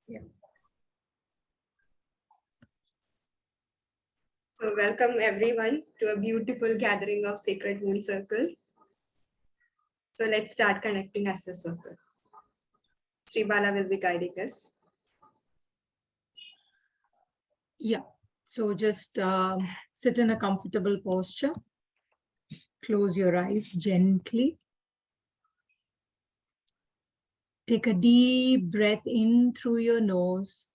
Yeah. So welcome everyone to a beautiful gathering of Sacred Moon Circle. So let's start connecting as a circle. Sri Bala will be guiding us. Yeah, so just sit in a comfortable posture. Close your eyes gently. Take a deep breath in through your nose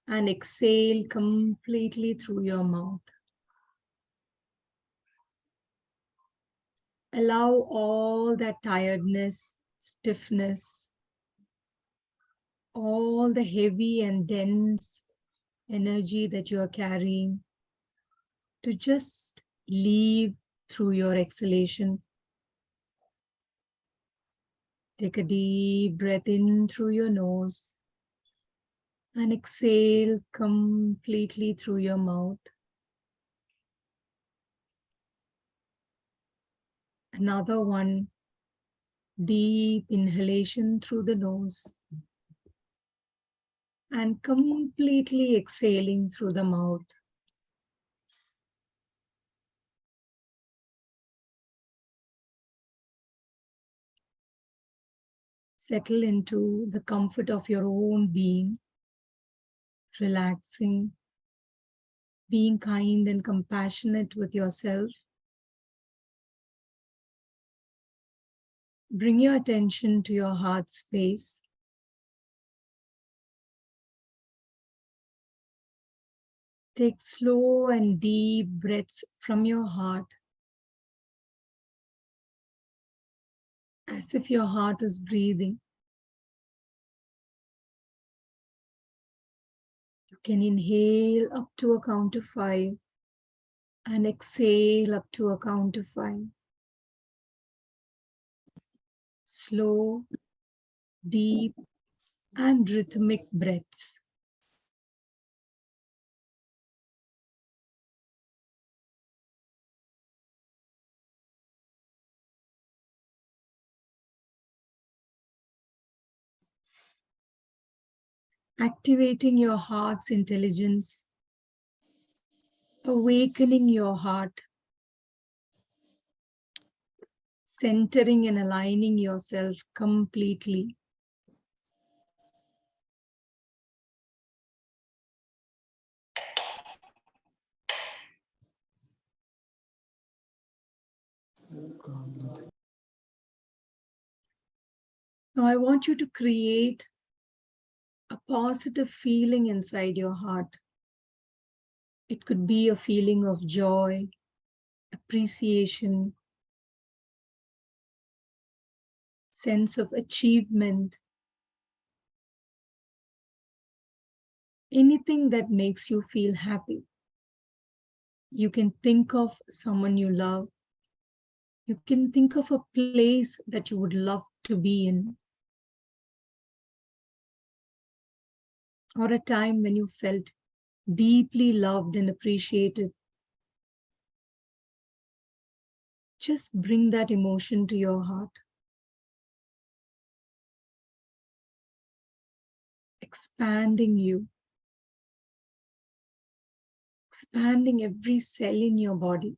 and exhale completely through your mouth. Allow all that tiredness, stiffness, all the heavy and dense energy that you are carrying to just leave through your exhalation. Take a deep breath in through your nose and exhale completely through your mouth. Another one, deep inhalation through the nose and completely exhaling through the mouth. Settle into the comfort of your own being, relaxing, being kind and compassionate with yourself. Bring your attention to your heart space. Take slow and deep breaths from your heart, as if your heart is breathing. You can inhale up to a count of 5 and exhale up to a count of 5. Slow, deep, and rhythmic breaths. Activating your heart's intelligence, awakening your heart, centering and aligning yourself completely. Now I want you to create a positive feeling inside your heart. It could be a feeling of joy, appreciation, sense of achievement, anything that makes you feel happy. You can think of someone you love. You can think of a place that you would love to be in, or a time when you felt deeply loved and appreciated. Just bring that emotion to your heart, expanding you, expanding every cell in your body.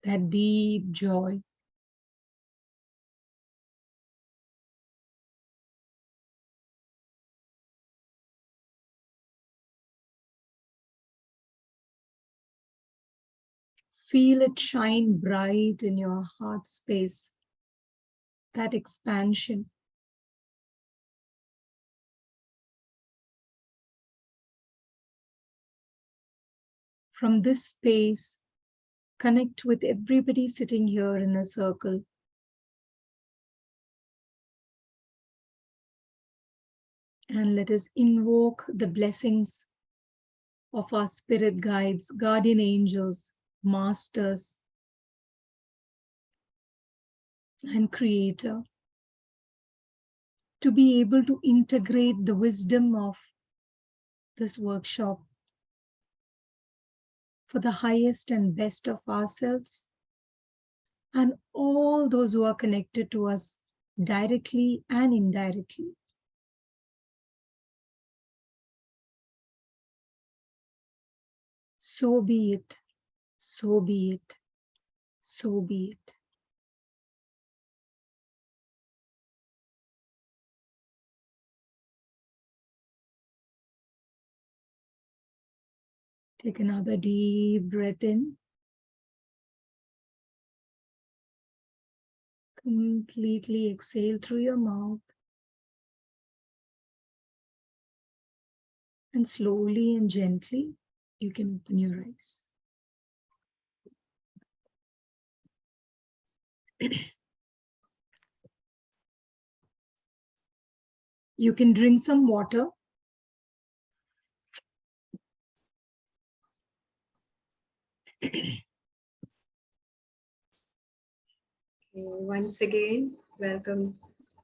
That deep joy. Feel it shine bright in your heart space. That expansion. From this space, connect with everybody sitting here in a circle. And let us invoke the blessings of our spirit guides, guardian angels, masters, and creator, to be able to integrate the wisdom of this workshop for the highest and best of ourselves and all those who are connected to us directly and indirectly. So be it, so be it, so be it. Take another deep breath in. Completely exhale through your mouth. And slowly and gently, you can open your eyes. You can drink some water. Once again, welcome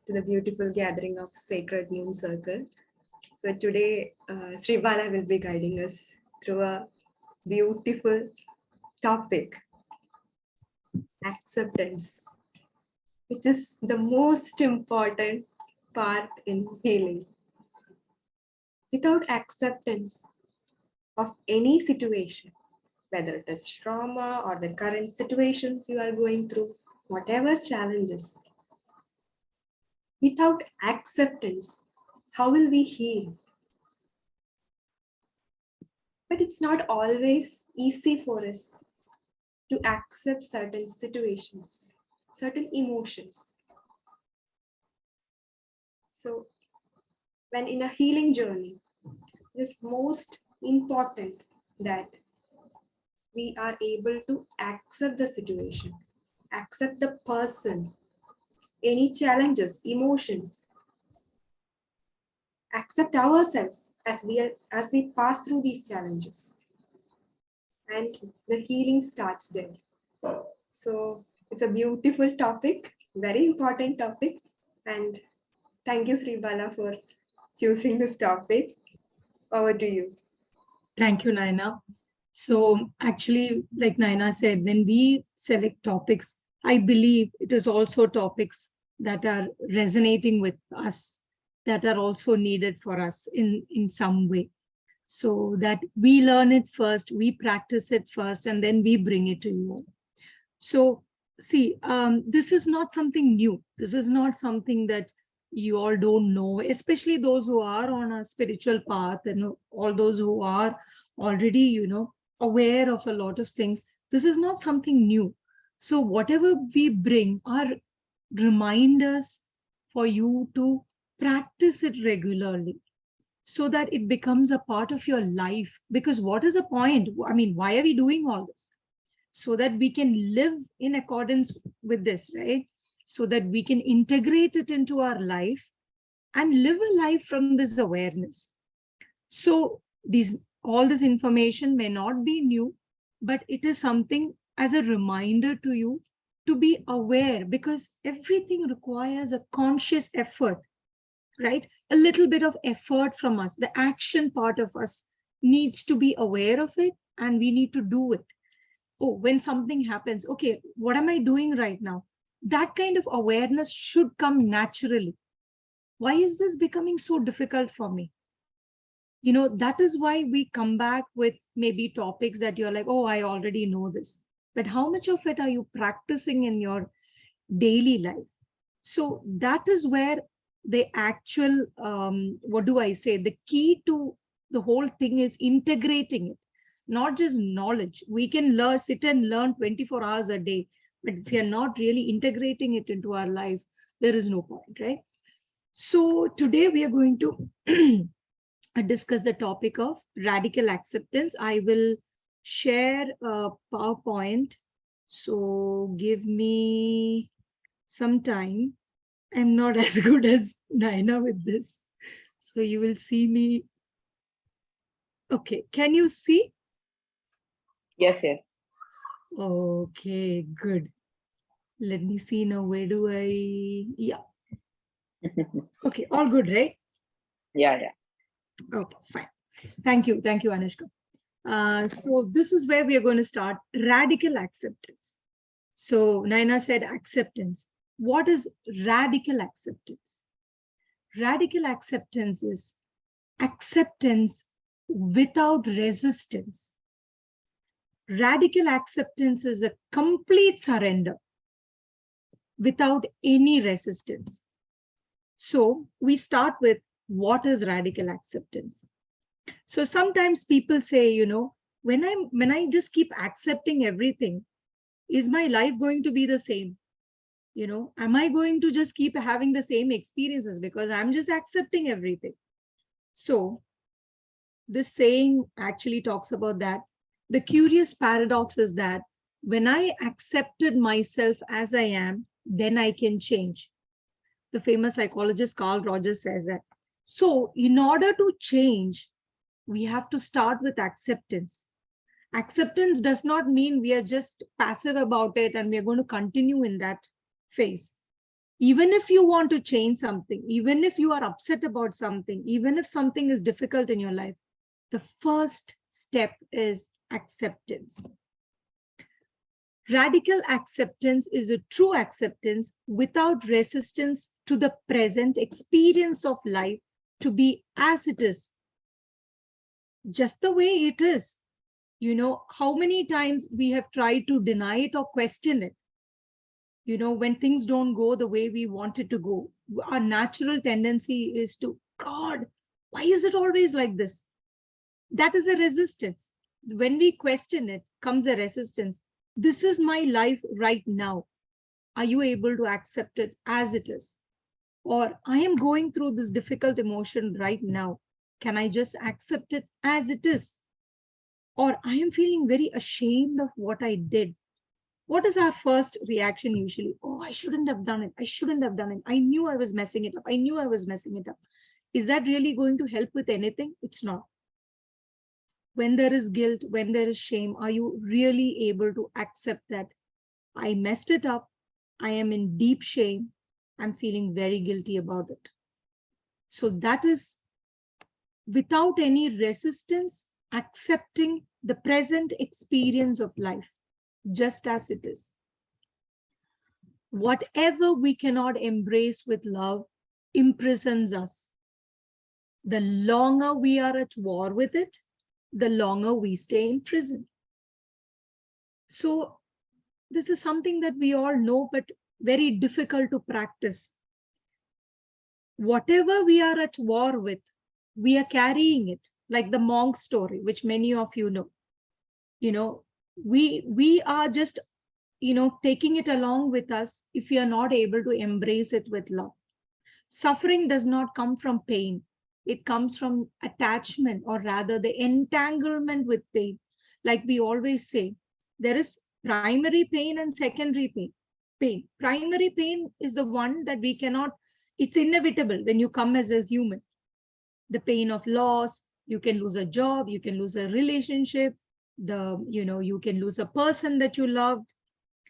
to the beautiful gathering of Sacred Moon Circle. So today, Sri Bala will be guiding us through a beautiful topic, acceptance, which is the most important part in healing. Without acceptance of any situation, whether it is trauma or the current situations you are going through, whatever challenges, without acceptance, how will we heal? But it's not always easy for us to accept certain situations, certain emotions. So, when in a healing journey, it is most important that we are able to accept the situation, accept the person, any challenges, emotions, accept ourselves as we pass through these challenges. And the healing starts there. So it's a beautiful topic, very important topic. And thank you, Sri Bala, for choosing this topic. Over to you. Thank you, Naina. So actually, like Naina said, when we select topics, I believe it is also topics that are resonating with us, that are also needed for us in some way. So that we learn it first, we practice it first, and then we bring it to you. So see, this is not something new. This is not something that you all don't know, especially those who are on a spiritual path and all those who are already, aware of a lot of things. This is not something new. So whatever we bring are reminders for you to practice it regularly so that it becomes a part of your life. Because what is the point? I mean, why are we doing all this? So that we can live in accordance with this, right? So that we can integrate it into our life and live a life from this awareness. So all this information may not be new, but it is something as a reminder to you to be aware, because everything requires a conscious effort, right? A little bit of effort from us. The action part of us needs to be aware of it, and we need to do it. Oh, when something happens, okay, what am I doing right now? That kind of awareness should come naturally. Why is this becoming so difficult for me? That is why we come back with maybe topics that you're like, oh, I already know this. But how much of it are you practicing in your daily life? So that is where the actual, what do I say? The key to the whole thing is integrating it, not just knowledge. We can sit and learn 24 hours a day, but if we are not really integrating it into our life, there is no point, right? So today we are going to discuss the topic of radical acceptance. I will share a PowerPoint. So give me some time. I'm not as good as Naina with this. So you will see me. Okay, can you see? Yes, yes. Okay, good. Let me see now. Where do I? Yeah. Okay, all good, right? Yeah, yeah. Okay, fine. Thank you, Anushka. So this is where we are going to start radical acceptance. So Naina said acceptance. what is radical acceptance? Radical acceptance is acceptance without resistance. Radical acceptance is a complete surrender without any resistance. So we start with what is radical acceptance. So sometimes people say, you know, when I just keep accepting everything, is my life going to be the same? You know, am I going to just keep having the same experiences because I'm just accepting everything? So this saying actually talks about that. The curious paradox is that when I accepted myself as I am, then I can change. The famous psychologist Carl Rogers says that. So in order to change, we have to start with acceptance. Acceptance does not mean we are just passive about it and we are going to continue in that phase. Even if you want to change something, even if you are upset about something, even if something is difficult in your life, the first step is acceptance. Radical acceptance is a true acceptance without resistance to the present experience of life to be as it is, just the way it is. You know, how many times we have tried to deny it or question it? You know, when things don't go the way we want it to go, our natural tendency is to, God, why is it always like this? That is a resistance. When we question it, comes a resistance. This is my life right now. Are you able to accept it as it is? Or I am going through this difficult emotion right now. Can I just accept it as it is? Or I am feeling very ashamed of what I did. What is our first reaction usually? Oh, I shouldn't have done it. I shouldn't have done it. I knew I was messing it up. I knew I was messing it up. Is that really going to help with anything? It's not. When there is guilt, when there is shame, are you really able to accept that I messed it up? I am in deep shame. I'm feeling very guilty about it. So that is without any resistance, accepting the present experience of life, just as it is. Whatever we cannot embrace with love imprisons us. The longer we are at war with it, the longer we stay in prison. So this is something that we all know, but very difficult to practice. Whatever we are at war with, we are carrying it, like the monk story, which many of you know. You know, we are just, you know, taking it along with us if we are not able to embrace it with love. Suffering does not come from pain. It comes from attachment, or rather the entanglement with pain. Like we always say, there is primary pain and secondary pain. Primary pain is the one that we cannot, it's inevitable when you come as a human. The pain of loss, you can lose a job, you can lose a relationship, you can lose a person that you loved.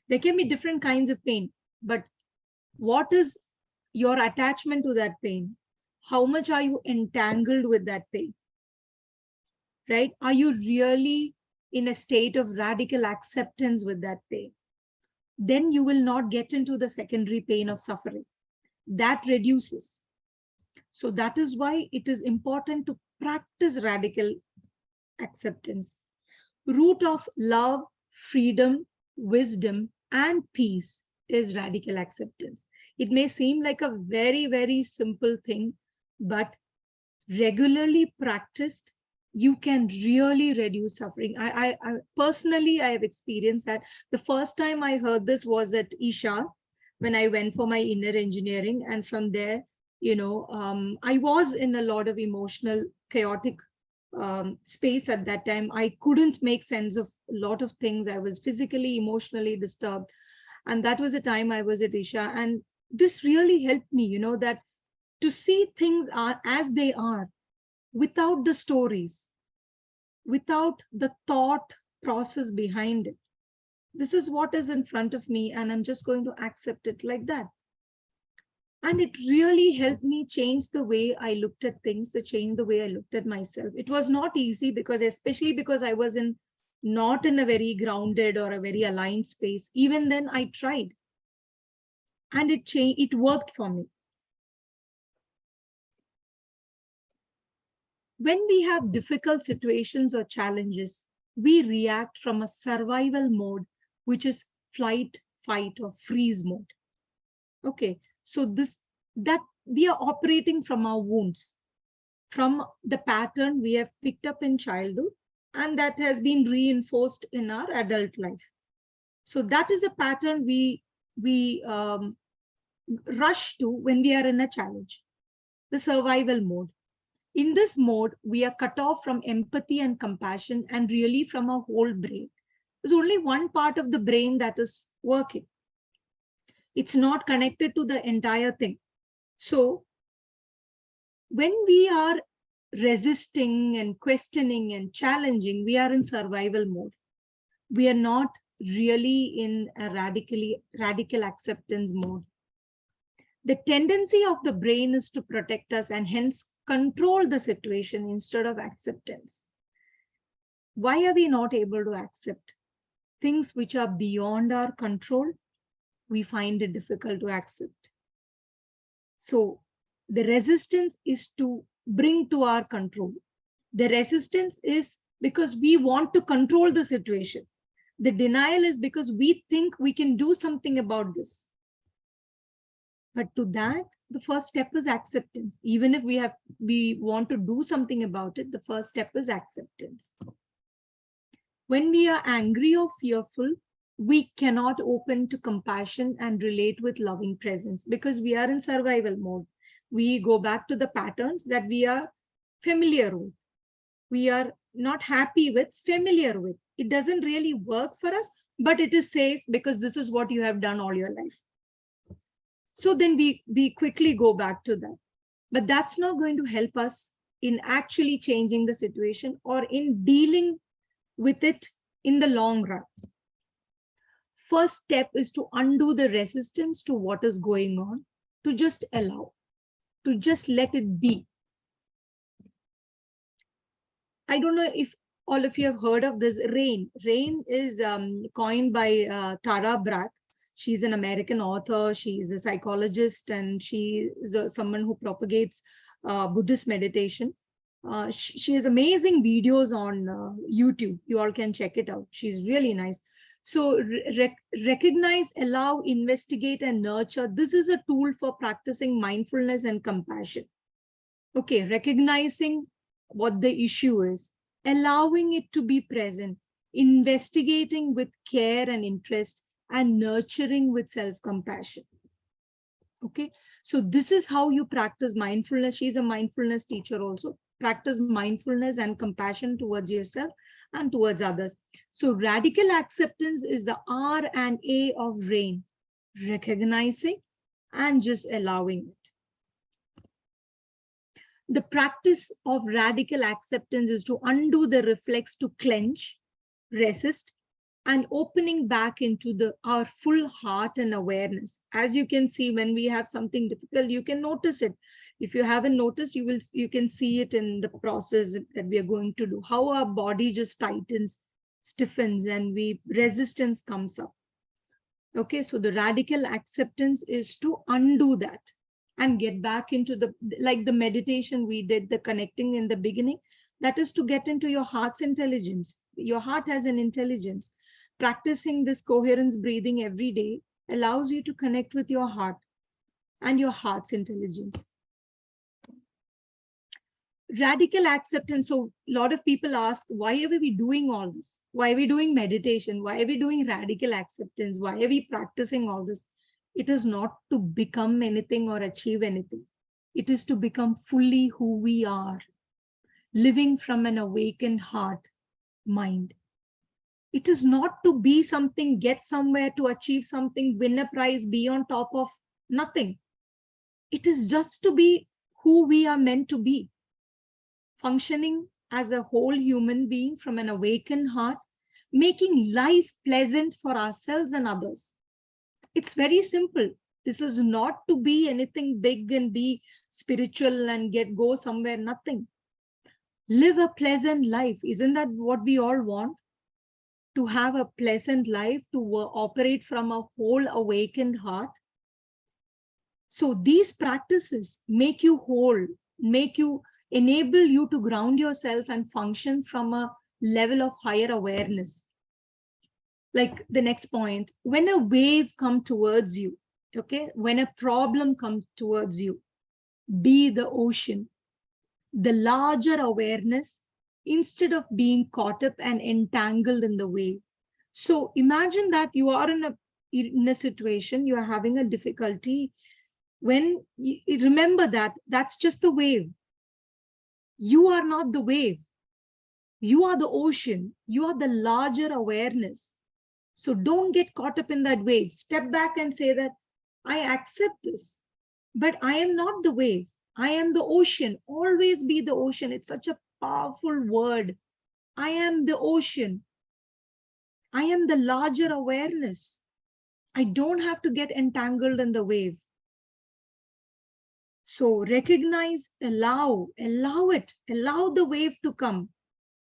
There can be different kinds of pain, but what is your attachment to that pain? How much are you entangled with that pain? Right? Are you really in a state of radical acceptance with that pain? Then you will not get into the secondary pain of suffering. That reduces. So that is why it is important to practice radical acceptance. Root of love, freedom, wisdom, and peace is radical acceptance. It may seem like a very, very simple thing, but regularly practiced, you can really reduce suffering. I personally, I have experienced that. The first time I heard this was at Isha, when I went for my inner engineering. And from there, I was in a lot of emotional, chaotic space at that time. I couldn't make sense of a lot of things. I was physically, emotionally disturbed. And that was the time I was at Isha. And this really helped me, that to see things are as they are, without the stories, without the thought process behind it. This is what is in front of me, and I'm just going to accept it like that. And it really helped me change the way I looked at things, to change the way I looked at myself. It was not easy, especially because I was not in a very grounded or a very aligned space. Even then, I tried. and it worked for me. When we have difficult situations or challenges, we react from a survival mode, which is flight, fight, or freeze mode. Okay, so that we are operating from our wounds, from the pattern we have picked up in childhood, and that has been reinforced in our adult life. So that is a pattern we rush to when we are in a challenge, the survival mode. In this mode, we are cut off from empathy and compassion and really from our whole brain. There's only one part of the brain that is working. It's not connected to the entire thing. So when we are resisting and questioning and challenging, we are in survival mode. We are not really in a radical acceptance mode. The tendency of the brain is to protect us and hence control the situation instead of acceptance. Why are we not able to accept things which are beyond our control? We find it difficult to accept. So the resistance is to bring to our control. The resistance is because we want to control the situation. The denial is because we think we can do something about this. But to that, the first step is acceptance. Even if we want to do something about it, the first step is acceptance. When we are angry or fearful, we cannot open to compassion and relate with loving presence because we are in survival mode. We go back to the patterns that we are familiar with. We are not happy with, familiar with. It doesn't really work for us, but it is safe because this is what you have done all your life. So then we quickly go back to that. But that's not going to help us in actually changing the situation or in dealing with it in the long run. First step is to undo the resistance to what is going on, to just allow, to just let it be. I don't know if all of you have heard of this RAIN. RAIN is coined by Tara Brach. She's an American author. She's a psychologist, and she is someone who propagates Buddhist meditation. She has amazing videos on YouTube. You all can check it out. She's really nice. So recognize, allow, investigate, and nurture. This is a tool for practicing mindfulness and compassion. Okay, recognizing what the issue is, allowing it to be present, investigating with care and interest, and nurturing with self-compassion. Okay, so this is how you practice mindfulness. She's a mindfulness teacher also. Practice mindfulness and compassion towards yourself and towards others. So radical acceptance is the R and A of RAIN, recognizing and just allowing it. The practice of radical acceptance is to undo the reflex to clench, resist, and opening back into our full heart and awareness. As you can see, when we have something difficult, you can notice it. If you haven't noticed, you can see it in the process that we are going to do, how our body just tightens, stiffens, and resistance comes up. Okay, so the radical acceptance is to undo that and get back into like the meditation we did, the connecting in the beginning, that is to get into your heart's intelligence. Your heart has an intelligence. Practicing this coherence breathing every day allows you to connect with your heart and your heart's intelligence. Radical acceptance. So a lot of people ask, why are we doing all this? Why are we doing meditation? Why are we doing radical acceptance? Why are we practicing all this? It is not to become anything or achieve anything. It is to become fully who we are, living from an awakened heart, mind. It is not to be something, get somewhere, to achieve something, win a prize, be on top of nothing. It is just to be who we are meant to be, functioning as a whole human being from an awakened heart, making life pleasant for ourselves and others. It's very simple. This is not to be anything big and be spiritual and go somewhere, nothing. Live a pleasant life. Isn't that what we all want? To have a pleasant life, to operate from a whole awakened heart. So these practices make you whole, enable you to ground yourself and function from a level of higher awareness. Like the next point, when a wave comes towards you, okay, when a problem comes towards you, be the ocean, the larger awareness, instead of being caught up and entangled in the wave. So imagine that you are in a situation, you are having a difficulty. When you remember that that's just the wave. You are not the wave. You are the ocean. You are the larger awareness. So don't get caught up in that wave. Step back and say that I accept this, but I am not the wave. I am the ocean. Always be the ocean. It's such a powerful word. I am the ocean. I am the larger awareness. I don't have to get entangled in the wave. So recognize, allow it, allow the wave to come.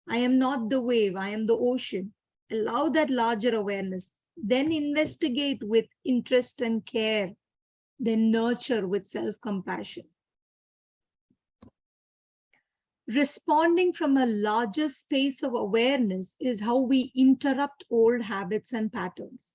I am not the wave, I am the ocean. Allow that larger awareness. Then investigate with interest and care. Then nurture with self-compassion. Responding from a larger space of awareness is how we interrupt old habits and patterns.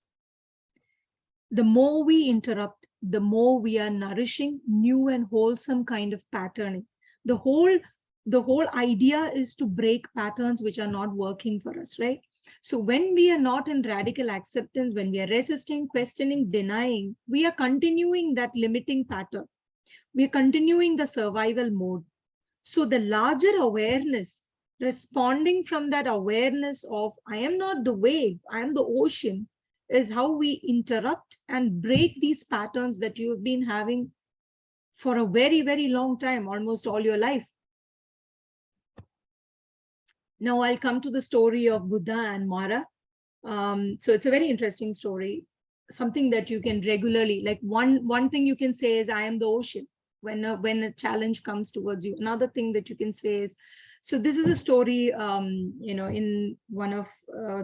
The more we interrupt, the more we are nourishing new and wholesome kind of patterning. The whole idea is to break patterns which are not working for us, right? So when we are not in radical acceptance, when we are resisting, questioning, denying, we are continuing that limiting pattern. We are continuing the survival mode. So the larger awareness, responding from that awareness of I am not the wave, I am the ocean, is how we interrupt and break these patterns that you've been having for a very, very long time, almost all your life. Now I'll come to the story of Buddha and Mara. So it's a very interesting story, something that you can regularly, like one thing you can say is, I am the ocean. When a challenge comes towards you. Another thing that you can say is, so this is a story, in one of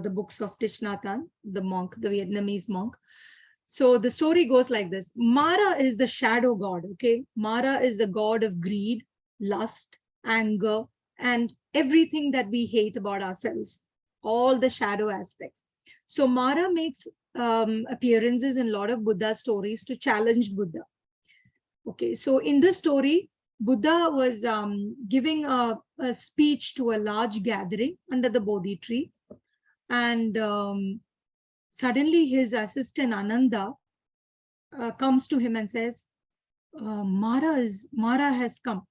the books of Thich Nhat Hanh, the monk, the Vietnamese monk. So the story goes like this. Mara is the shadow god, okay? Mara is the god of greed, lust, anger, and everything that we hate about ourselves, all the shadow aspects. So Mara makes appearances in a lot of Buddha stories to challenge Buddha. Okay, so in this story, Buddha was giving a speech to a large gathering under the Bodhi tree. And suddenly his assistant Ananda comes to him and says, Mara has come.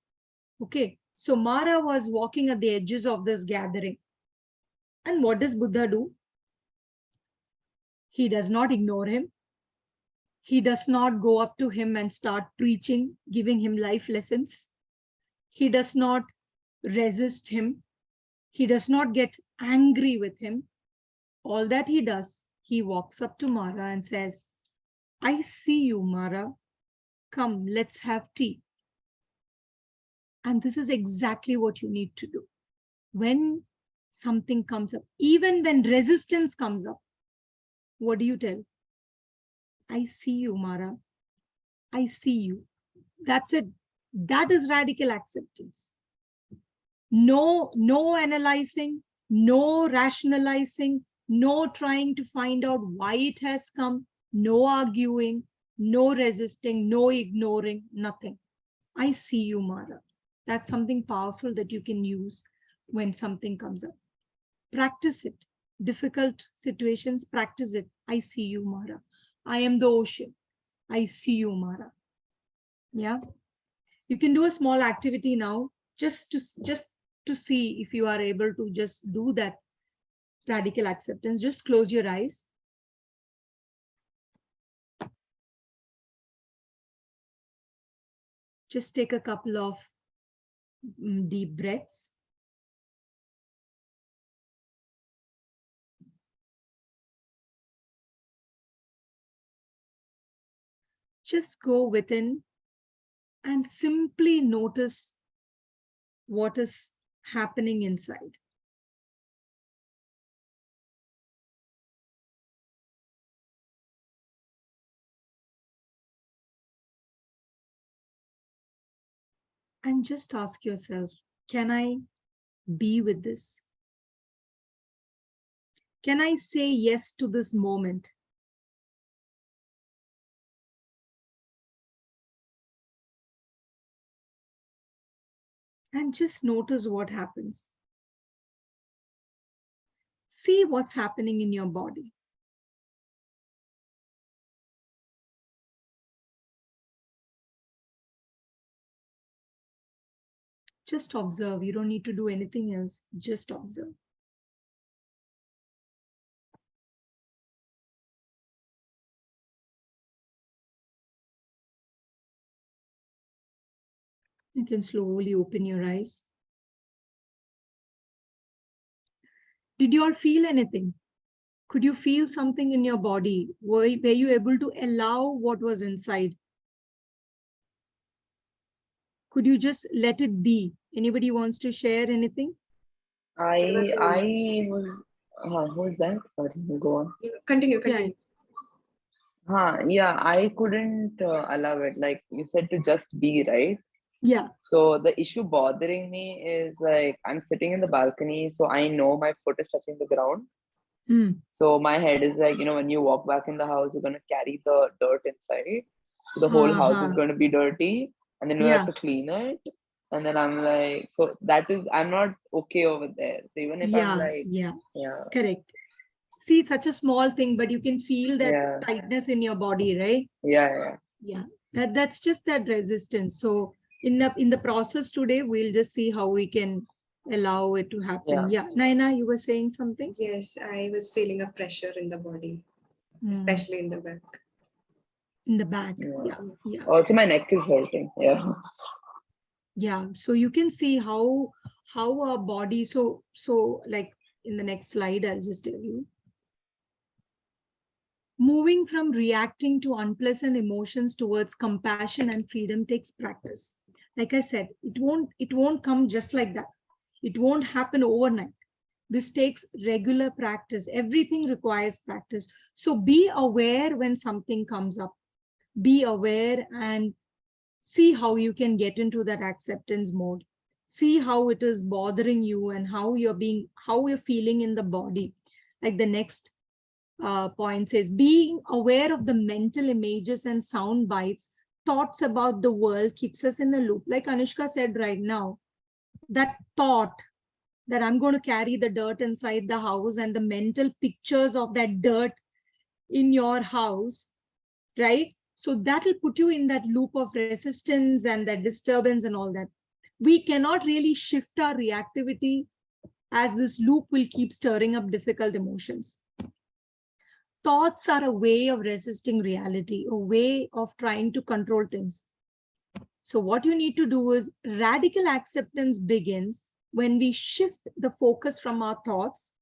Okay, so Mara was walking at the edges of this gathering. And what does Buddha do? He does not ignore him. He does not go up to him and start preaching, giving him life lessons. He does not resist him. He does not get angry with him. All that he does, he walks up to Mara and says, I see you, Mara. Come, let's have tea. And this is exactly what you need to do. When something comes up, even when resistance comes up, what do you tell? I see you, Mara. I see you. That's it. That is radical acceptance. No analyzing, no rationalizing, no trying to find out why it has come, no arguing, no resisting, no ignoring, nothing. I see you, Mara. That's something powerful that you can use when something comes up. Practice it. Difficult situations, practice it. I see you, Mara. I am the ocean. I see you, Mara. Yeah. You can do a small activity now just to see if you are able to just do that radical acceptance. Just close your eyes. Just take a couple of deep breaths. Just go within and simply notice what is happening inside. And just ask yourself, can I be with this? Can I say yes to this moment? And just notice what happens. See what's happening in your body. Just observe. You don't need to do anything else. Just observe. You can slowly open your eyes. Did you all feel anything? Could you feel something in your body? Were you able to allow what was inside? Could you just let it be? Anybody wants to share anything? There was I a- was, who's that? Sorry, go on. Continue, Yeah. continue. Yeah, I couldn't allow it. Like you said, to just be, right? Yeah. So the issue bothering me is like I'm sitting in the balcony, so I know my foot is touching the ground. Mm. So my head is like, when you walk back in the house, you're gonna carry the dirt inside. So the whole house is going to be dirty, and then you have Yeah. to clean it. And then I'm like, so that is, I'm not okay over there. So even if I'm like, Yeah. yeah, Correct. See, such a small thing, but you can feel that yeah, tightness in your body, right? yeah, Yeah. That's just that resistance. So in the process today, we'll just see how we can allow it to happen. Yeah. Naina, you were saying something? Yes, I was feeling a pressure in the body, especially in the back. In the back. yeah. Yeah. Also, my neck is hurting. Yeah. Yeah. So you can see how our body, so like in the next slide, I'll just tell you. Moving from reacting to unpleasant emotions towards compassion and freedom takes practice. Like I said, it won't come just like that. It won't happen overnight. This takes regular practice. Everything requires practice. So be aware when something comes up. Be aware and see how you can get into that acceptance mode. See how it is bothering you and how you're feeling in the body. Like the next point says, being aware of the mental images and sound bites, thoughts about the world keeps us in a loop. Like Anushka said right now, that thought that I'm going to carry the dirt inside the house and the mental pictures of that dirt in your house, right? So that'll put you in that loop of resistance and that disturbance and all that. We cannot really shift our reactivity as this loop will keep stirring up difficult emotions. Thoughts are a way of resisting reality, a way of trying to control things. So what you need to do is radical acceptance begins when we shift the focus from our thoughts,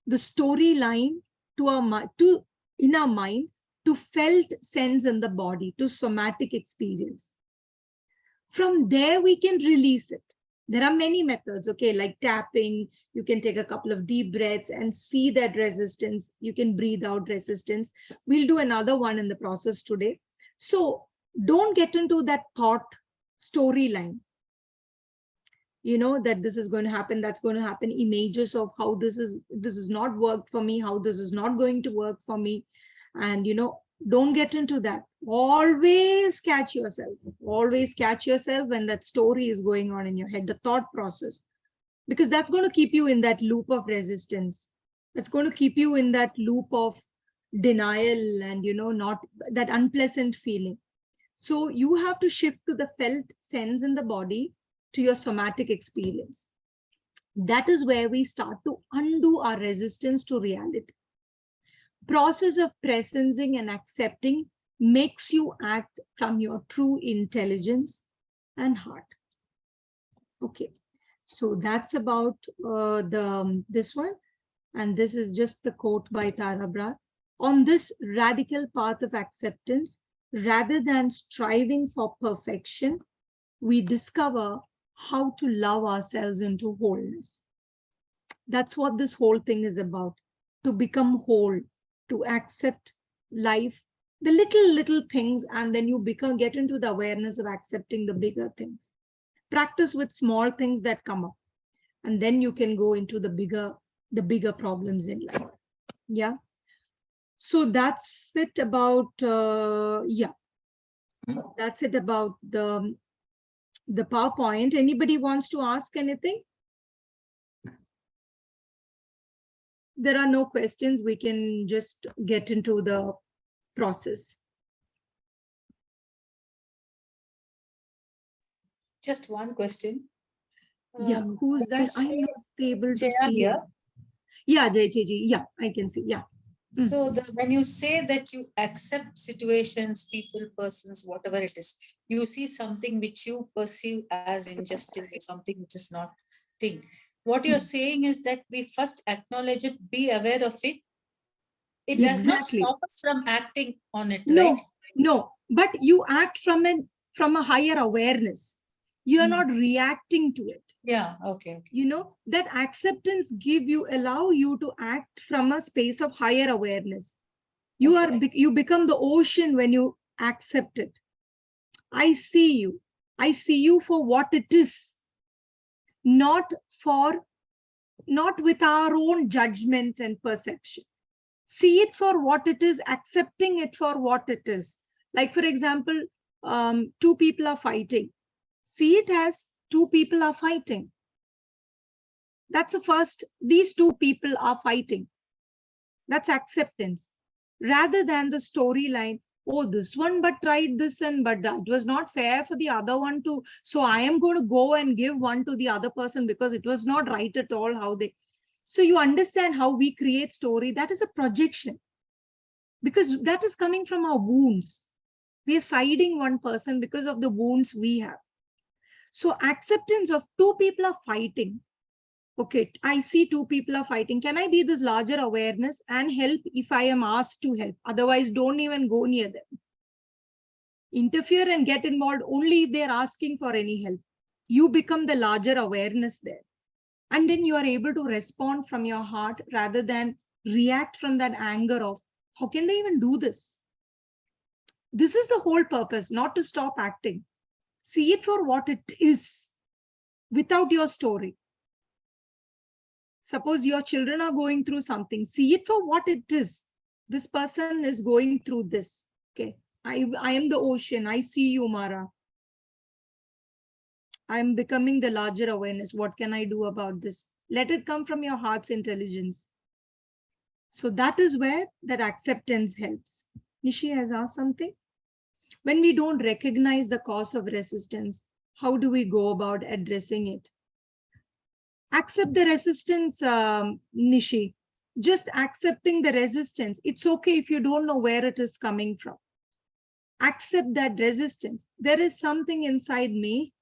the storyline in our mind to felt sense in the body, to somatic experience. From there, we can release it. There are many methods, okay, like tapping. You can take a couple of deep breaths and see that resistance. You can breathe out resistance. We'll do another one in the process today. So don't get into that thought storyline, that this is going to happen, that's going to happen, images of how this is not worked for me, how this is not going to work for me. And don't get into that. Always catch yourself when that story is going on in your head, the thought process, because that's going to keep you in that loop of resistance. It's going to keep you in that loop of denial and not that unpleasant feeling. So you have to shift to the felt sense in the body, to your somatic experience. That is where we start to undo our resistance to reality. Process of presencing and accepting makes you act from your true intelligence and heart. Okay, so that's about this one. And this is just the quote by Tara Brach. On this radical path of acceptance, rather than striving for perfection, we discover how to love ourselves into wholeness. That's what this whole thing is about, to become whole, to accept life, the little things, and then you get into the awareness of accepting the bigger things, Practice with small things that come up, and then you can go into the bigger problems in life. Yeah. So that's it about that's it about the PowerPoint. Anybody wants to ask anything? There are no questions. We can just get into the process. Just one question. Yeah, who's that? I'm not able to Jaya see. here. Yeah, Jayji. Yeah, I can see. Yeah. So when you say that you accept situations, people, persons, whatever it is, you see something which you perceive as injustice or something which is not thing. What you're saying is that we first acknowledge it, be aware of it. It does not Exactly. stop us from acting on it, No, right? no, but you act from a higher awareness. You are not reacting to it. Yeah, okay. You know, that acceptance allow you to act from a space of higher awareness. You become the ocean when you accept it. I see you for what it is, not with our own judgment and perception. See it for what it is, accepting it for what it is. Like, for example, two people are fighting. See it as two people are fighting. That's the first. These two people are fighting. That's acceptance. Rather than the storyline, oh, this one but tried this but that was not fair for the other one to, so I am going to go and give one to the other person because it was not right at all how they. So you understand how we create story. That is a projection, because that is coming from our wounds. We are siding one person because of the wounds we have. So acceptance of two people are fighting. Okay, I see two people are fighting. Can I be this larger awareness and help if I am asked to help? Otherwise, don't even go near them. Interfere and get involved only if they're asking for any help. You become the larger awareness there. And then you are able to respond from your heart rather than react from that anger of, how can they even do this? This is the whole purpose, not to stop acting. See it for what it is without your story. Suppose your children are going through something, see it for what it is. This person is going through this. Okay, I am the ocean. I see you, Mara. I am becoming the larger awareness. What can I do about this? Let it come from your heart's intelligence. So that is where that acceptance helps. Nishi has asked something. When we don't recognize the cause of resistance, how do we go about addressing it? Accept the resistance, Nishi. Just accepting the resistance. It's okay if you don't know where it is coming from. Accept that resistance. There is something inside me.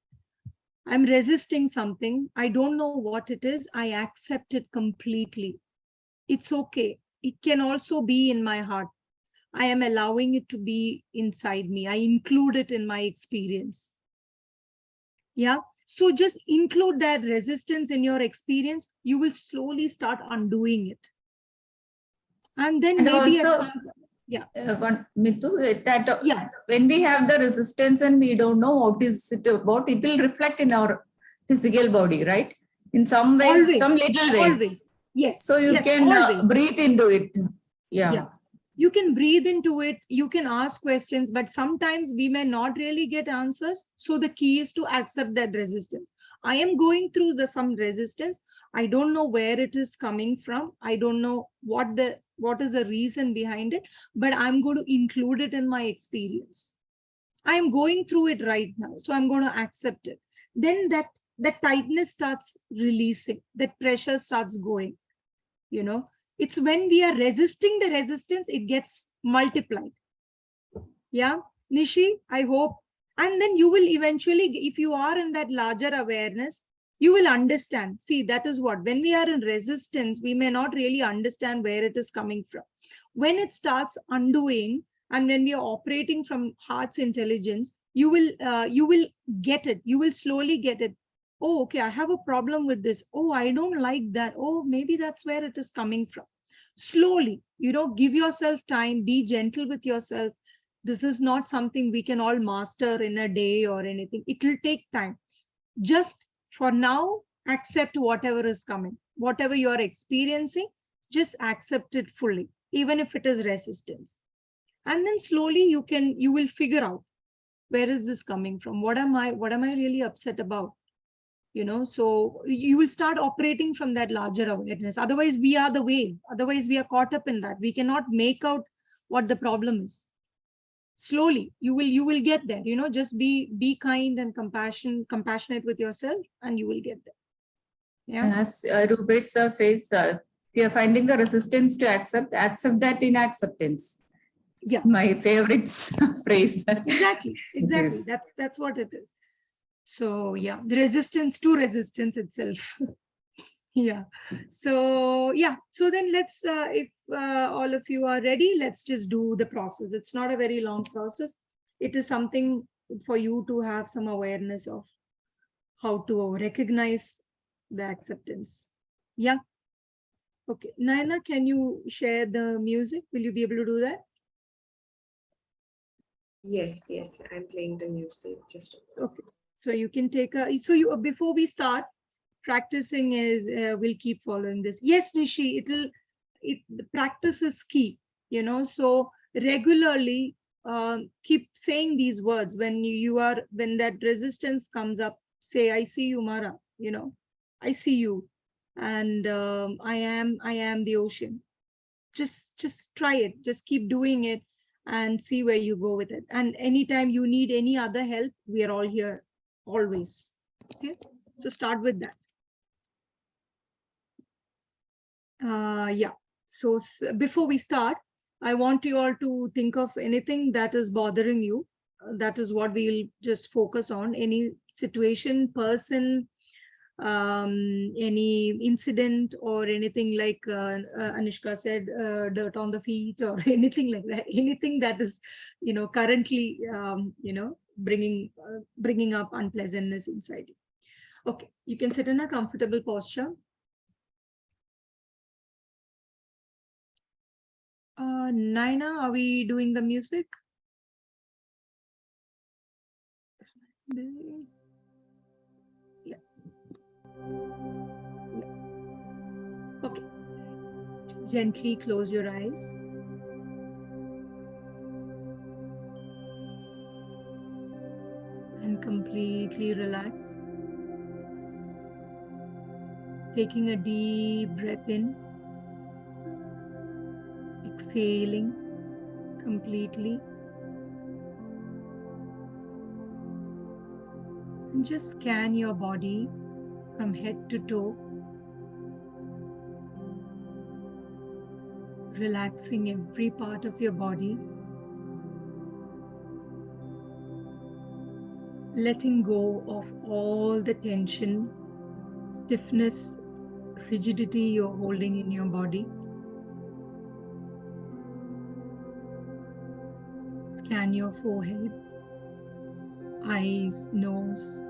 I'm resisting something. I don't know what it is. I accept it completely. It's okay. It can also be in my heart. I am allowing it to be inside me. I include it in my experience. Yeah. So just include that resistance in your experience. You will slowly start undoing it. And then maybe also, Mithu, that when we have the resistance and we don't know what is it about, it will reflect in our physical body, right? In some way, always, some little way. Always. Yes. So you can breathe into it. Yeah. You can breathe into it. You can ask questions, but sometimes we may not really get answers. So the key is to accept that resistance. I am going through some resistance. I don't know where it is coming from. I don't know what is the reason behind it, but I'm going to include it in my experience. I am going through it right now, so I'm going to accept it. Then that tightness starts releasing, that pressure starts going. You know, it's when we are resisting the resistance, it gets multiplied. Yeah, Nishi, I hope. And then you will eventually, if you are in that larger awareness, you will understand. See, that is what, when we are in resistance, we may not really understand where it is coming from. When it starts undoing, and when we are operating from heart's intelligence, you will get it. You will slowly get it. Oh, okay, I have a problem with this. Oh, I don't like that. Oh, maybe that's where it is coming from. Slowly, give yourself time, be gentle with yourself. This is not something we can all master in a day or anything. It will take time. Just for now, accept whatever is coming, whatever you are experiencing, just accept it fully, even if it is resistance. And then slowly you will figure out, where is this coming from? What am I really upset about? So you will start operating from that larger awareness. Otherwise, we are the wave. Otherwise, we are caught up in that. We cannot make out what the problem is. Slowly, you will get there. Just be kind and compassionate with yourself, and you will get there. Yeah. As Rupesh sir says, we are finding the resistance to accept that in acceptance. It's Yeah. my favorite phrase. Exactly. Yes. That's what it is. So yeah, the resistance to resistance itself. Yeah. So yeah. So then let's, if all of you are ready, let's just do the process. It's not a very long process. It is something for you to have some awareness of how to recognize the acceptance. Yeah. Okay. Naina, can you share the music? Will you be able to do that? Yes, I'm playing the music. Just Okay. So you can take a, so you, before we start, practicing is, we'll keep following this. Yes, Nishi, the practice is key, so regularly keep saying these words when when that resistance comes up. Say, I see you, Mara, I see you, and I am the ocean. Just try it, just keep doing it and see where you go with it. And anytime you need any other help, we are all here, always. Okay, so start with that. Yeah. So before we start, I want you all to think of anything that is bothering you. That is what we'll just focus on. Any situation, person, any incident, or anything like Anushka said, dirt on the feet, or anything like that. Anything that is, currently, bringing up unpleasantness inside you. Okay, you can sit in a comfortable posture. Naina, are we doing the music? Yeah. Okay. Gently close your eyes. And completely relax. Taking a deep breath in. Exhaling completely. And just scan your body from head to toe. Relaxing every part of your body. Letting go of all the tension, stiffness, rigidity you're holding in your body. Scan your forehead, eyes, nose,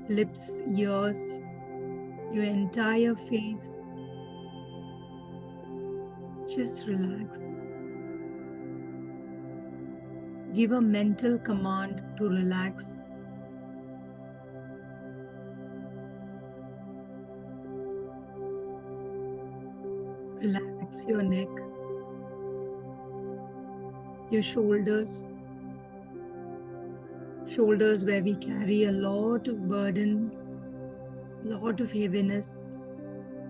lips, ears, your entire face. Just relax. Give a mental command to relax. Relax your neck, your shoulders where we carry a lot of burden, lot of heaviness.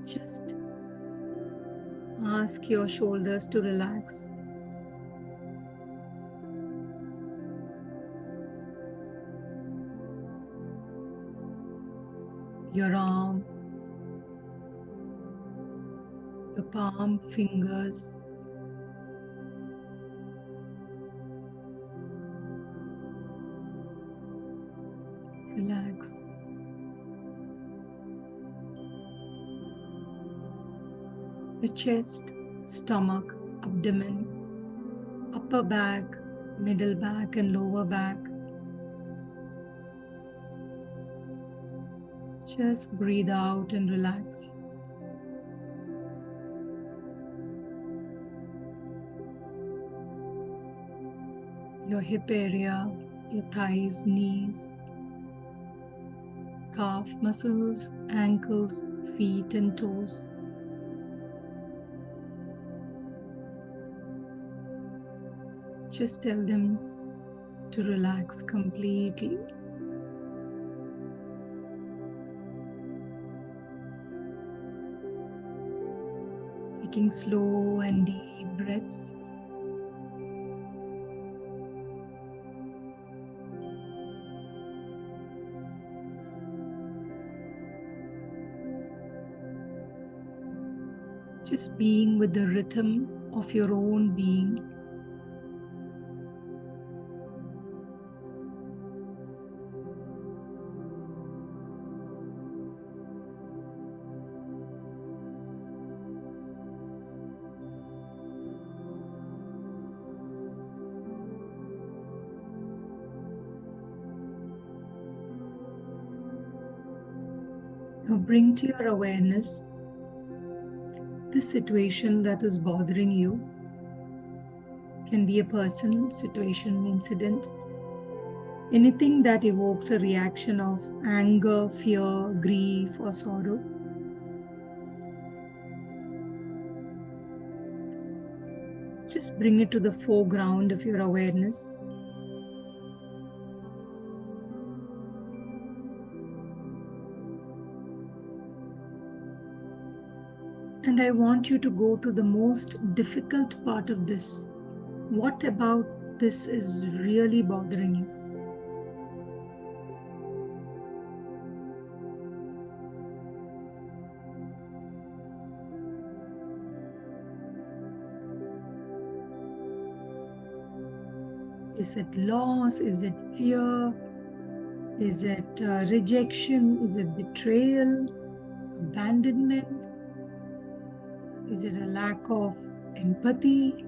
Just ask your shoulders to relax. Your arm, your palm, fingers. Relax. Your chest, stomach, abdomen, upper back, middle back, and lower back. Just breathe out and relax. Your hip area, your thighs, knees, calf muscles, ankles, feet and toes. Just tell them to relax completely. Taking slow and deep breaths. Just being with the rhythm of your own being. Now bring to your awareness this situation that is bothering you. Can be a person, situation, incident. Anything that evokes a reaction of anger, fear, grief, or sorrow. Just bring it to the foreground of your awareness. And I want you to go to the most difficult part of this. What about this is really bothering you? Is it loss? Is it fear? Is it rejection? Is it betrayal? Abandonment? Is it a lack of empathy?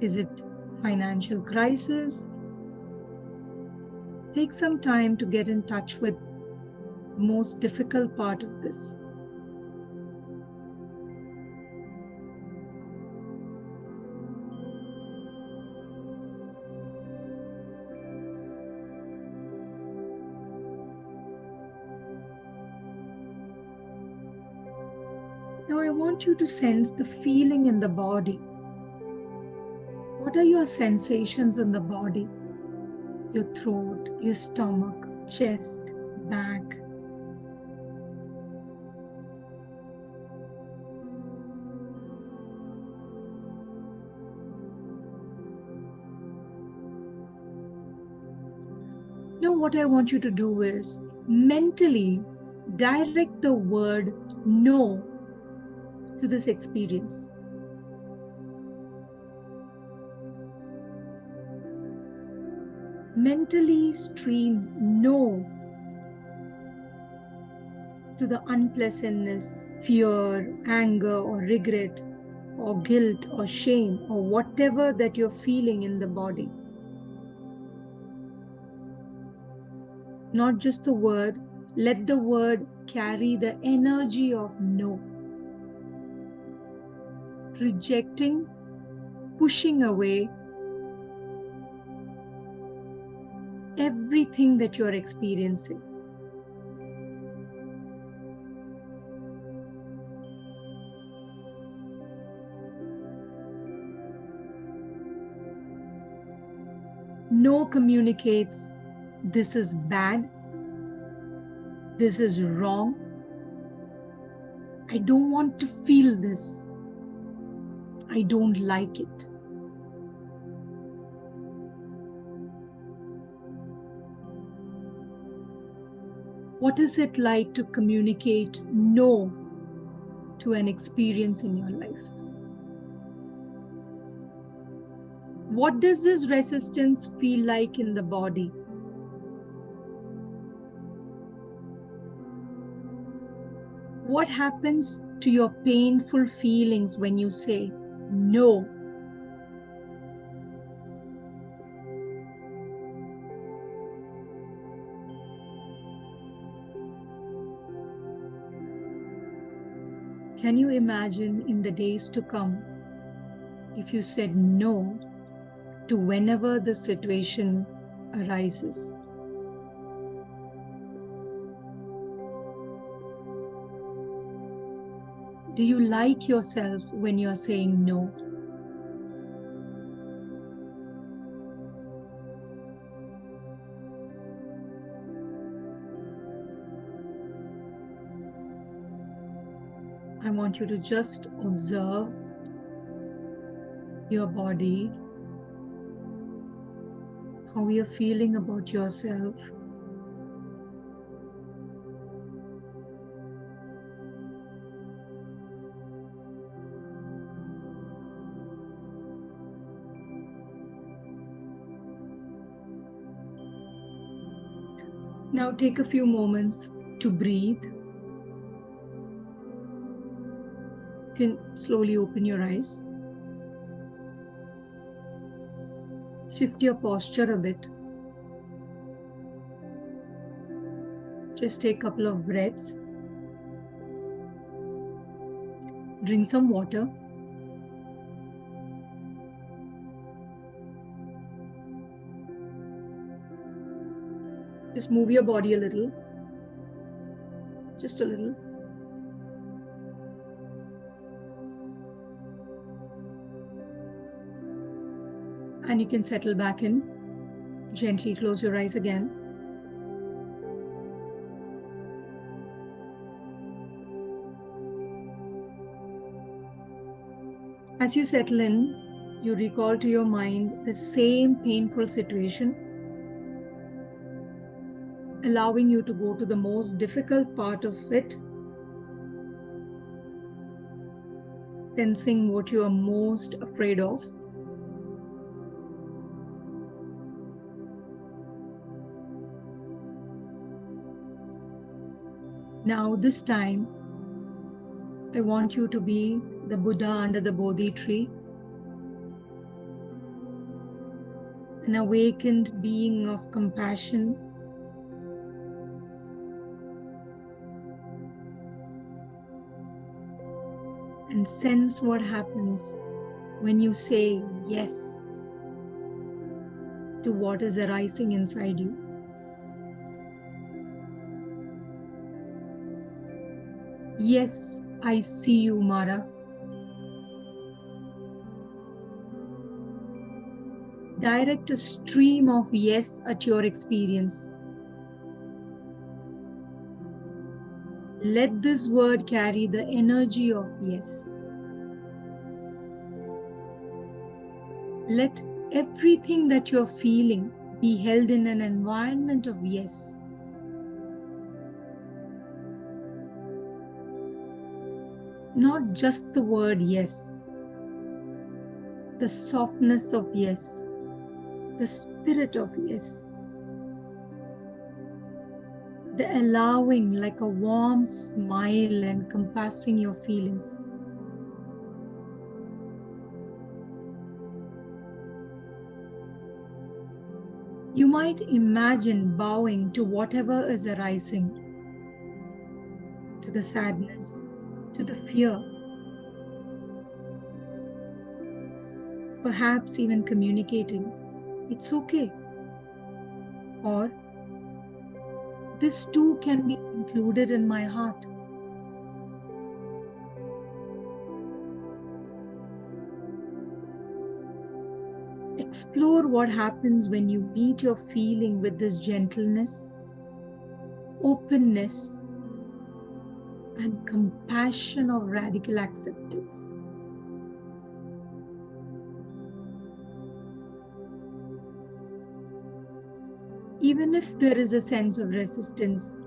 Is it financial crisis? Take some time to get in touch with the most difficult part of this. Now I want you to sense the feeling in the body. What are your sensations in the body? Your throat, your stomach, chest, back. Now what I want you to do is mentally direct the word no to this experience. Mentally stream no to the unpleasantness, fear, anger, or regret, or guilt, or shame, or whatever that you're feeling in the body. Not just the word, let the word carry the energy of no. Rejecting, pushing away everything that you're experiencing. No communicates, this is bad, this is wrong, I don't want to feel this, I don't like it. What is it like to communicate no to an experience in your life? What does this resistance feel like in the body? What happens to your painful feelings when you say no? Can you imagine in the days to come if you said no to whenever the situation arises? Do you like yourself when you're saying no? I want you to just observe your body, how you're feeling about yourself. Now take a few moments to breathe. You can slowly open your eyes. Shift your posture a bit. Just take a couple of breaths. Drink some water. Just move your body a little. Just a little. And you can settle back in. Gently close your eyes again. As you settle in, you recall to your mind the same painful situation, allowing you to go to the most difficult part of it, sensing what you are most afraid of. Now, this time, I want you to be the Buddha under the Bodhi tree, an awakened being of compassion, and sense what happens when you say yes to what is arising inside you. Yes, I see you, Mara. Direct a stream of yes at your experience. Let this word carry the energy of yes. Let everything that you're feeling be held in an environment of yes. Not just the word yes, the softness of yes, the spirit of yes, the allowing like a warm smile encompassing your feelings. You might imagine bowing to whatever is arising, to the sadness, to the fear, perhaps even communicating, "It's okay," or "This too can be included in my heart." Explore what happens when you meet your feeling with this gentleness, openness, and compassion of radical acceptance. Even if there is a sense of resistance,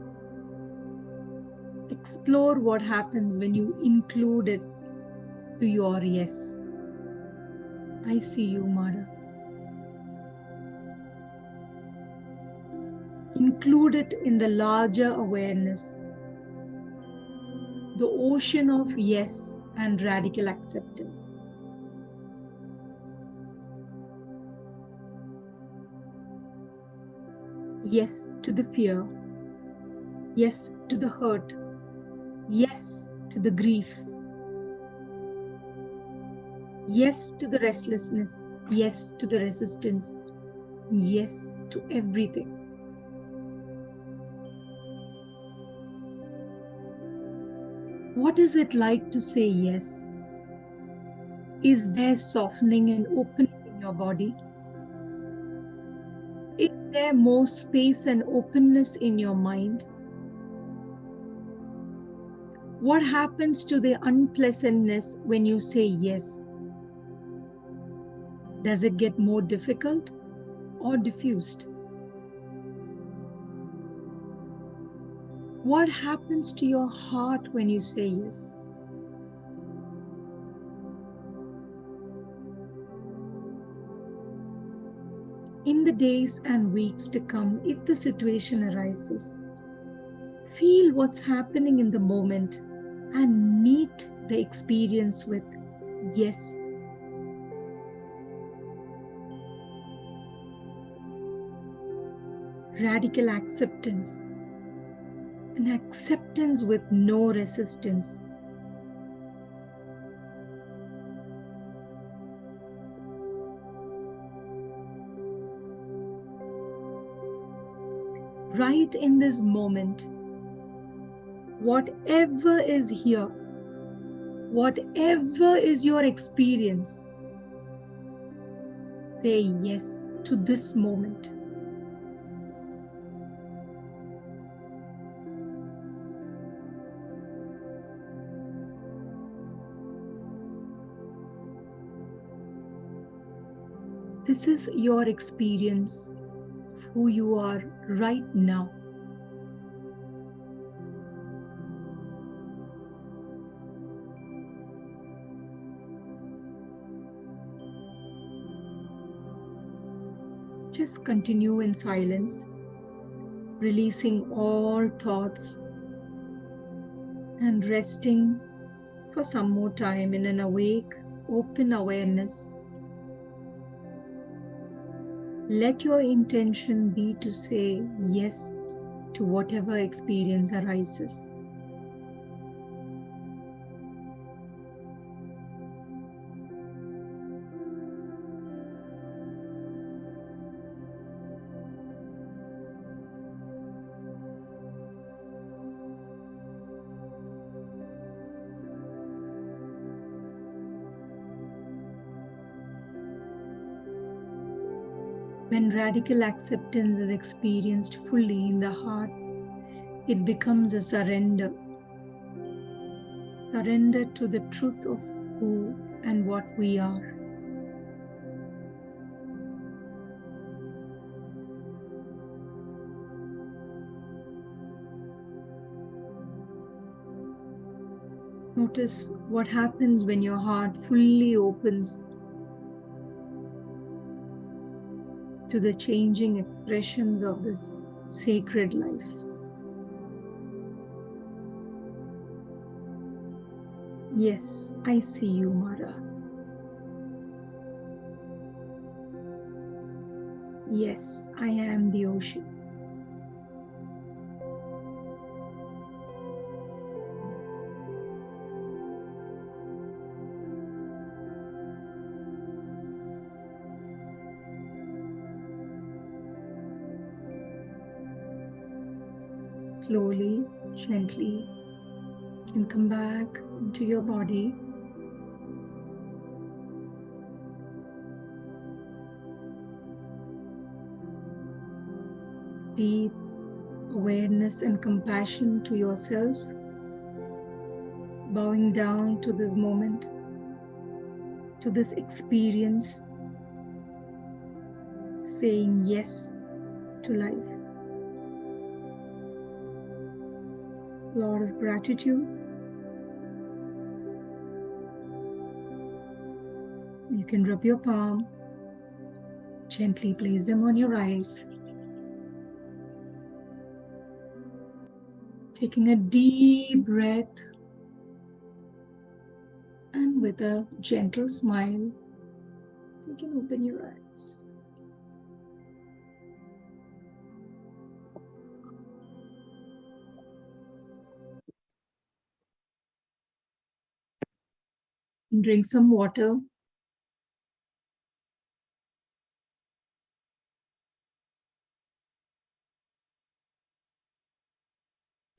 explore what happens when you include it to your yes. I see you, Mara. Include it in the larger awareness, the ocean of yes and radical acceptance. Yes to the fear. Yes to the hurt. Yes to the grief. Yes to the restlessness. Yes to the resistance. Yes to everything. What is it like to say yes? Is there softening and opening in your body? Is there more space and openness in your mind? What happens to the unpleasantness when you say yes? Does it get more difficult or diffused? What happens to your heart when you say yes? In the days and weeks to come, if the situation arises, feel what's happening in the moment and meet the experience with yes. Radical acceptance, an acceptance with no resistance. Right in this moment, whatever is here, whatever is your experience, say yes to this moment. This is your experience of who you are right now. Just continue in silence, releasing all thoughts and resting for some more time in an awake, open awareness. Let your intention be to say yes to whatever experience arises. When radical acceptance is experienced fully in the heart, it becomes a surrender. Surrender to the truth of who and what we are. Notice what happens when your heart fully opens to the changing expressions of this sacred life. Yes, I see you, Mara. Yes, I am the ocean. Slowly, gently, you can come back into your body. Deep awareness and compassion to yourself, bowing down to this moment, to this experience, saying yes to life. A lot of gratitude. You can rub your palm, gently place them on your eyes. Taking a deep breath, and with a gentle smile, you can open your eyes. Drink some water.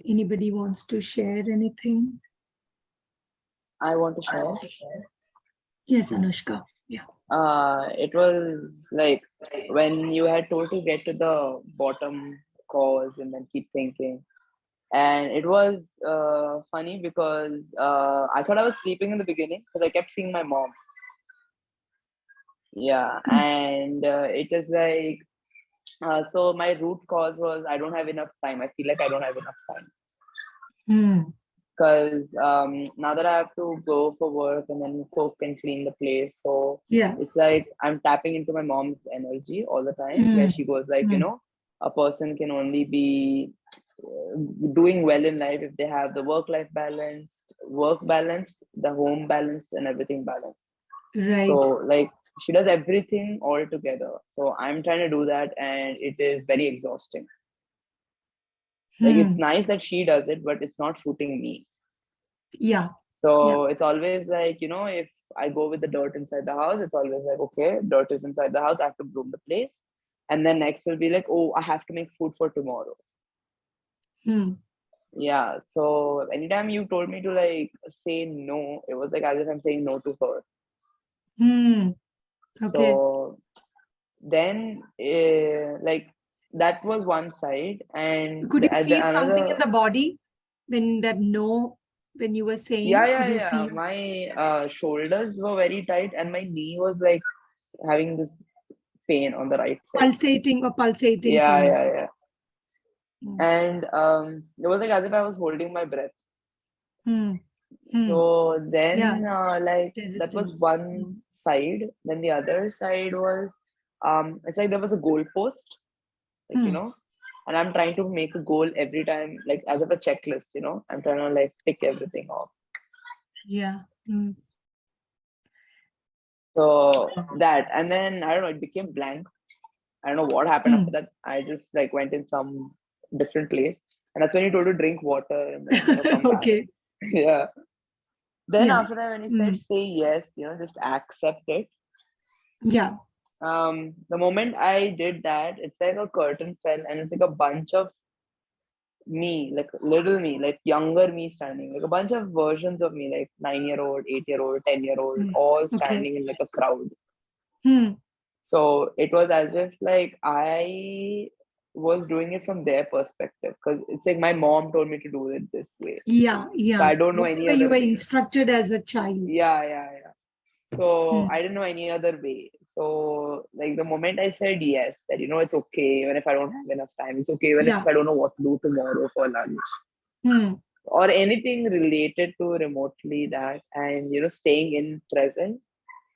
Anybody wants to share anything? I want to share. Yes, Anushka. Yeah. It was like when you had told to get to the bottom cause and then keep thinking. And it was funny because I thought I was sleeping in the beginning because I kept seeing my mom. Yeah, and it is like, so my root cause was I don't have enough time. I feel like I don't have enough time Hmm. because now that I have to go for work and then cook and clean the place, so Yeah. it's like I'm tapping into my mom's energy all the time, where she goes like, a person can only be doing well in life if they have the work-life balanced, work balanced, the home balanced, and everything balanced. Right. So like she does everything all together. So I'm trying to do that, and it is very exhausting. Like it's nice that she does it, but it's not suiting me. Yeah. So it's always like, if I go with the dirt inside the house, it's always like, okay, dirt is inside the house, I have to broom the place. And then next will be like, oh, I have to make food for tomorrow. Yeah. So anytime you told me to like say no, it was like as if I'm saying no to her. Okay. So then like that was one side, and Could you at feel the something in another, the body when that no, when you were saying? yeah, Could you yeah. feel My shoulders were very tight, and my knee was like having this pain on the right side. pulsating for Yeah, you? yeah. And it was like as if I was holding my breath. So then like that was Resistance. one side. Then the other side was it's like there was a goalpost, like and I'm trying to make a goal every time, like as of a checklist, I'm trying to like tick everything off. Yeah. So that, and then I don't know, it became blank. I don't know what happened after that. I just like went in some different place, and that's when you told to drink water and then come back. Okay. Yeah. Then Yeah. after that, when you said say yes, just accept it. Yeah. The moment I did that, it's like a curtain fell, and it's like a bunch of me, like little me, like younger me standing, like a bunch of versions of me, like 9-year-old, 8-year-old, 10-year-old, all standing in like a crowd. So it was as if like I was doing it from their perspective, because it's like my mom told me to do it this way. Yeah. Yeah. So I don't know any other you were way. instructed as a child. Yeah. So I didn't know any other way. So like the moment I said yes, that it's okay even if I don't have enough time, it's okay even if I don't know what to do tomorrow for lunch. Or anything related to remotely that, and staying in present.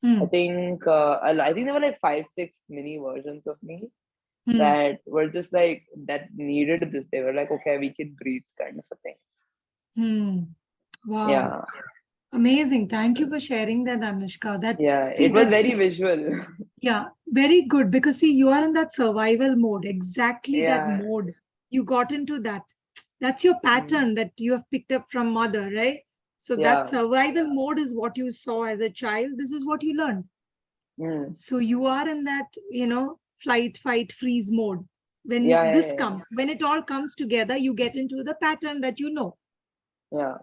I think there were like 5-6 mini versions of me that were just like that needed this. They were like, okay, we can breathe, kind of a thing. Wow. Yeah. Amazing. Thank you for sharing that, Anushka. It was very visual. Yeah, very good. Because see, you are in that survival mode, exactly that mode. You got into that. That's your pattern that you have picked up from mother, right? So that survival mode is what you saw as a child. This is what you learned. So you are in that, flight, fight, freeze mode. When this comes, when it all comes together, you get into the pattern that you know. Yeah.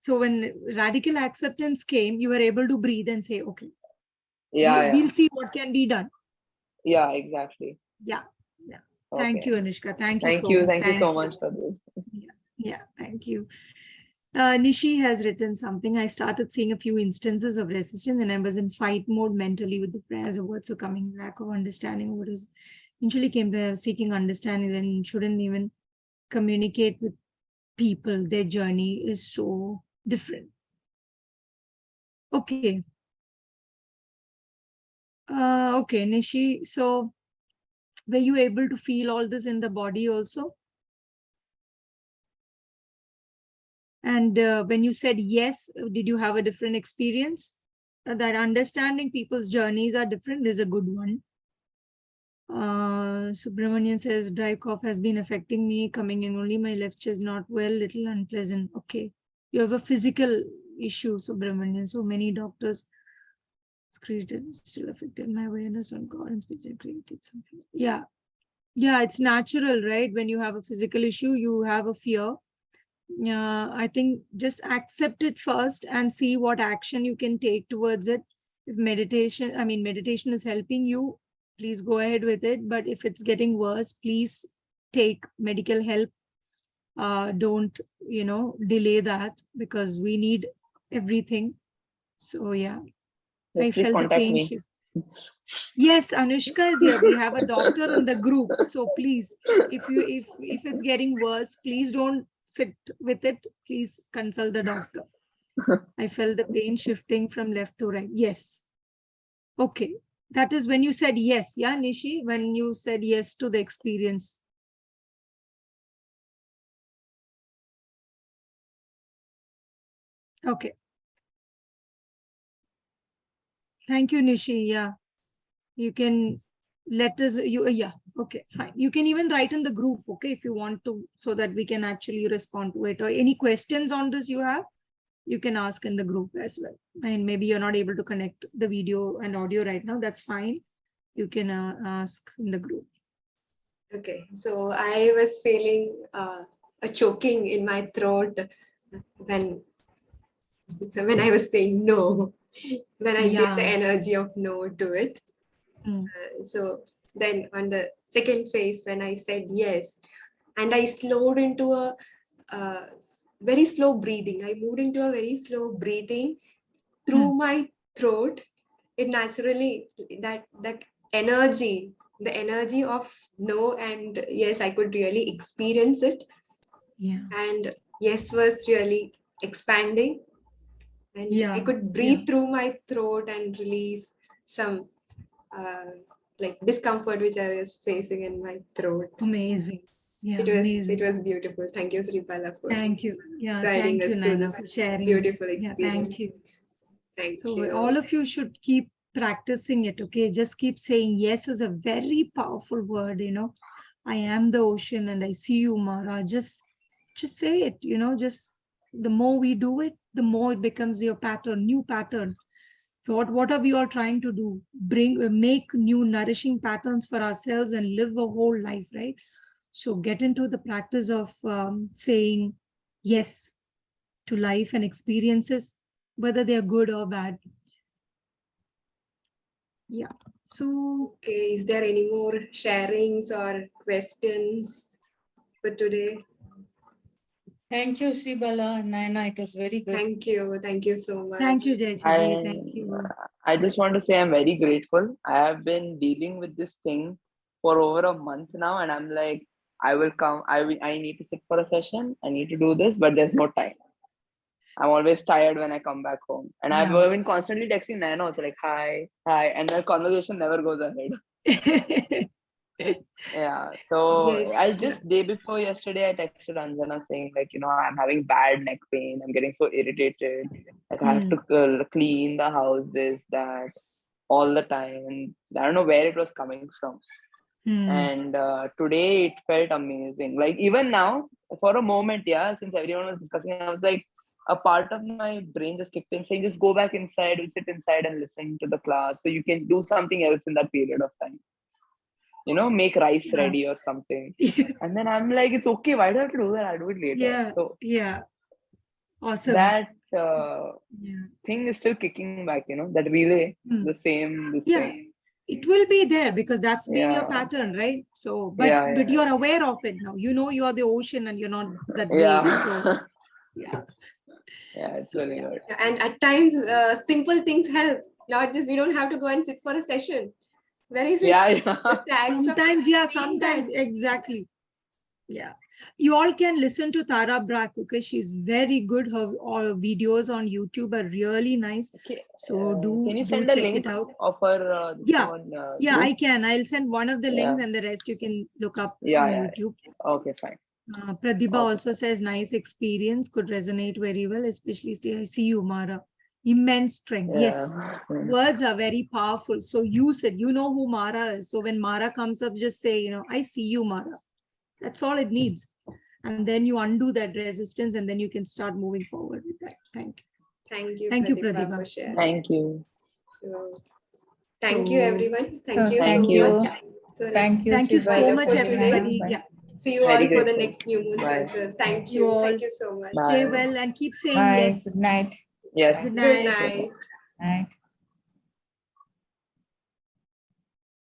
So when radical acceptance came, you were able to breathe and say, okay, we'll see what can be done. Yeah, exactly. Yeah. Okay. Thank you, Anushka. Thank you so much. Thank you so much for this. Yeah, thank you. Nishi has written something. I started seeing a few instances of resistance and I was in fight mode mentally with the prayers of words. So coming lack of understanding what is eventually came to seeking understanding, then shouldn't even communicate with people. Their journey is so different. Okay. Okay, Nishi. So were you able to feel all this in the body also? And when you said yes, did you have a different experience? That understanding people's journeys are different is a good one. Subramanian says, dry cough has been affecting me, coming in only my left chest, not well, little unpleasant. Okay. You have a physical issue, Subramanian. So many doctors created, still affected my awareness on God and speech and created something. Yeah. Yeah, it's natural, right? When you have a physical issue, you have a fear. I think just accept it first and see what action you can take towards it. If meditation is helping you, please go ahead with it. But if it's getting worse, please take medical help. Don't, delay that, because we need everything. So yeah, Yes, I please felt the contact pain me. shift. Yes, Anushka is here. We have a doctor in the group. So please, if it's getting worse, please don't sit with it. Please consult the doctor. I felt the pain shifting from left to right. Yes. Okay. That is when you said yes. Yeah, Nishi, when you said yes to the experience. Okay. Thank you, Nishi. Yeah. You can let us, yeah. Okay, fine. You can even write in the group, okay, if you want to, so that we can actually respond to it. Or any questions on this you have, you can ask in the group as well. And maybe you're not able to connect the video and audio right now. That's fine. You can ask in the group. Okay, so I was feeling a choking in my throat when I was saying no, when I gave the energy of no to it. So then on the second phase, when I said yes, and I slowed into a very slow breathing, I moved into a very slow breathing through my throat. It naturally, that energy, the energy of no and yes, I could really experience it. Yeah. And yes was really expanding, and I could breathe through my throat and release some like discomfort which I was facing in my throat. Amazing. Yeah, It was beautiful. Thank you, Sripala, for thank you. Yeah, guiding thank you, us through Naina, this for sharing. beautiful experience. Thank you. Thank So you. all of you should keep practicing it, okay? Just keep saying yes is a very powerful word, I am the ocean and I see you, Mara. Just say it, just the more we do it, the more it becomes your pattern, new pattern. So what are we all trying to do? Make new nourishing patterns for ourselves and live a whole life, right? So get into the practice of saying yes to life and experiences, whether they are good or bad. Yeah. So, okay, is there any more sharings or questions for today? Thank you, Sribala and Naina. It was very good. Thank you. Thank you so much. thank you, Jayashree. Thank you. I just want to say I'm very grateful. I have been dealing with this thing for over a month now, and I'm like, I will come. I need to sit for a session. I need to do this, but there's no time. I'm always tired when I come back home, and I've been constantly texting Naina also, like hi, and the conversation never goes ahead. Yeah, so Yes. I just day before yesterday I texted Anjana saying, like, I'm having bad neck pain, I'm getting so irritated, like I have to clean the house, this, that, all the time, and I don't know where it was coming from. And today it felt amazing. Like even now, for a moment, since everyone was discussing, I was like, a part of my brain just kicked in saying, just go back inside, sit inside and listen to the class, so you can do something else in that period of time. Make rice ready or something. And then I'm like, it's okay, why do I have to do that? I'll do it later. So Awesome. that thing is still kicking back, that relay, the same, this thing. It will be there because that's been your pattern, right? So, but you're aware of it now. You are the ocean and you're not that wave. So, it's really good. And at times, simple things help. Not just, we don't have to go and sit for a session. Very simple. Sometimes, exactly. Yeah. You all can listen to Tara Brach, okay? She's very good. Her videos on YouTube are really nice. Okay. So can you send a link of her? I can. I'll send one of the links and the rest you can look up on YouTube. Okay, fine. Pratibha also says nice experience, could resonate very well, especially I see you, Mara. Immense strength. Yes. Words are very powerful. So you said, you know who Mara is. So when Mara comes up, just say, I see you, Mara. That's all it needs. And then you undo that resistance and then you can start moving forward with that. Thank you. Thank you, Pratibha. for sharing. Thank you. So, thank you, everyone. Thank you thank so you. much. So Thank you. Thank you so much, everybody. Bye. Yeah. See you Very all for the grateful. next New Moon Bye. Center. Thank You you. all. Thank you so much. Bye. Stay well and keep saying Bye. yes. Good night. Yes. Good Good night. night. Night.